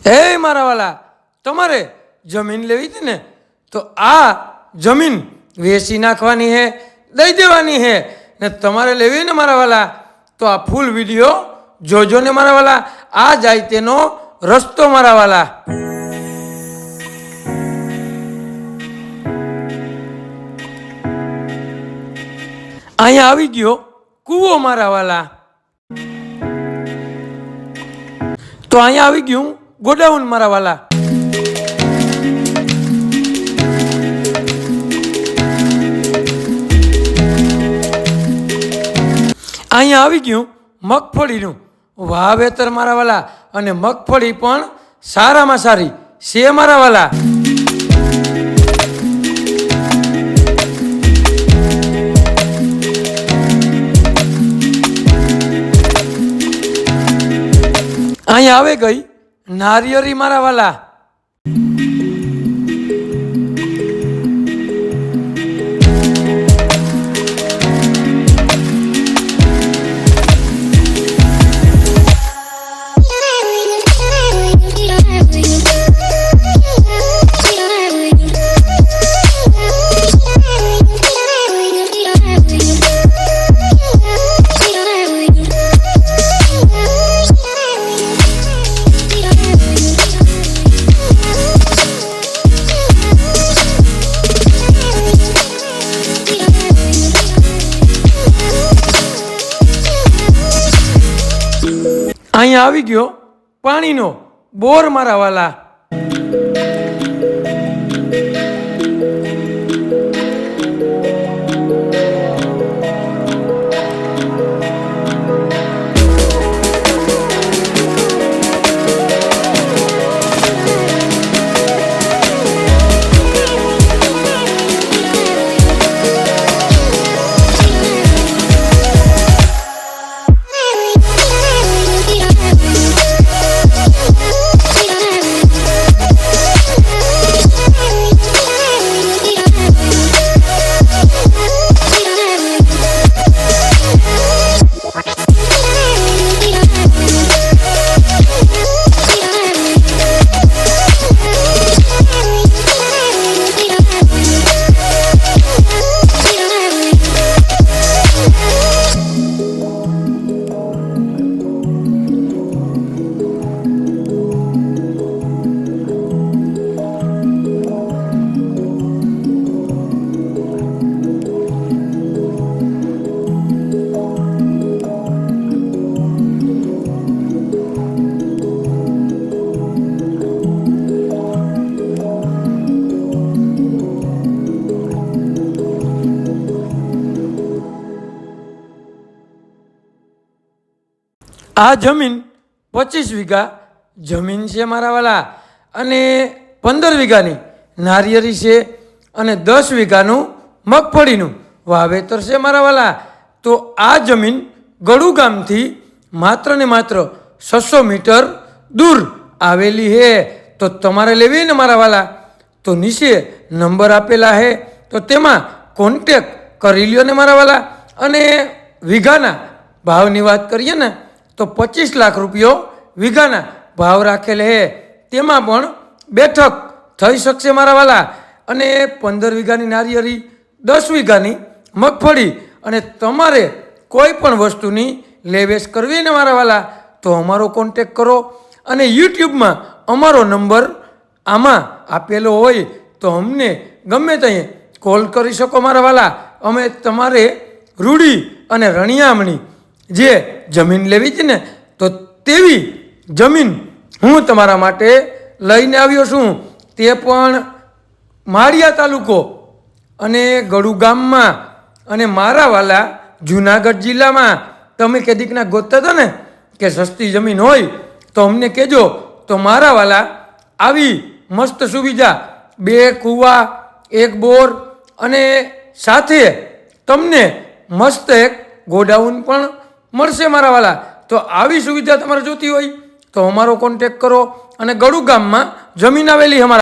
હે મારા વાલા, તમારે જમીન લેવી હતી ને, તો આ જમીન વેચી નાખવાની હે, દઈ દેવાની હે ને તમારે લેવી ને મારા વાલા, તો આ ફૂલ વિડીયો જોજો ને મારા વાલા. આ જાય તેનો રસ્તો મારા વાલા. અહીંયા આવી ગયો કૂવો મારા વાલા. તો અહીંયા આવી ગયું ગોડાઉન મારા વાલા. અહીંયા આવી ગયું મગફળીનું વાવેતર મારા વાલા, અને મગફળી પણ સારામાં સારી છે મારા વાલા. અહીંયા આવે ગઈ નારિયેળી મારા વાલા. અહીંયા આવી ગયો પાણીનો બોર મારા વાલા. આ જમીન 25 વીઘા જમીન છે મારા વાલા, અને 15 વીઘાની નારિયેળી છે, અને 10 વીઘાનું મગફળીનું વાવેતર છે મારા વાલા. તો આ જમીન ગળુ ગામથી માત્ર ને માત્ર 600 મીટર દૂર આવેલી છે. તો તમારે લેવી ને મારા વાલા, તો નીચે નંબર આપેલા છે, તો તેમાં કોન્ટેક કરી લ્યો ને મારા વાલા. અને વીઘાના ભાવની વાત કરીએ ને, તો 25 લાખ રૂપિયો વીઘાના ભાવ રાખેલ હે. તેમાં પણ બેઠક થઈ શકશે મારા વાલા. અને 15 વીઘાની નારિયેળી, 10 વીઘાની મગફળી, અને તમારે કોઈ પણ વસ્તુની લેવેચ કરવી ને મારા વાલા, તો અમારો કોન્ટેક કરો. અને યુટ્યુબમાં અમારો નંબર આમાં આપેલો હોય, તો અમને ગમે ત્યાં કોલ કરી શકો મારા વાલા. અમે તમારે રૂડી અને રણિયામણી જે જમીન લેવી છે ને, તો તેવી જમીન હું તમારા માટે લઈને આવ્યો છું. તે પણ માળિયા તાલુકો અને ગળુ ગામમાં, અને મારા વાલા જુનાગઢ જિલ્લામાં. તમે કેદીકના ગોતતા હતા ને કે સસ્તી જમીન હોય તો અમને કહેજો. તો મારા વાલા આવી મસ્ત સુવિધા, 2 કૂવા, 1 બોર, અને સાથે તમને મસ્ત એક ગોડાઉન પણ મળશે મારા વાલા. તો આવી સુવિધા તમારે જોતી હોય તો અમારો કોન્ટેક કરો. અને ગળુ ગામમાં જમીન આવેલી અમારા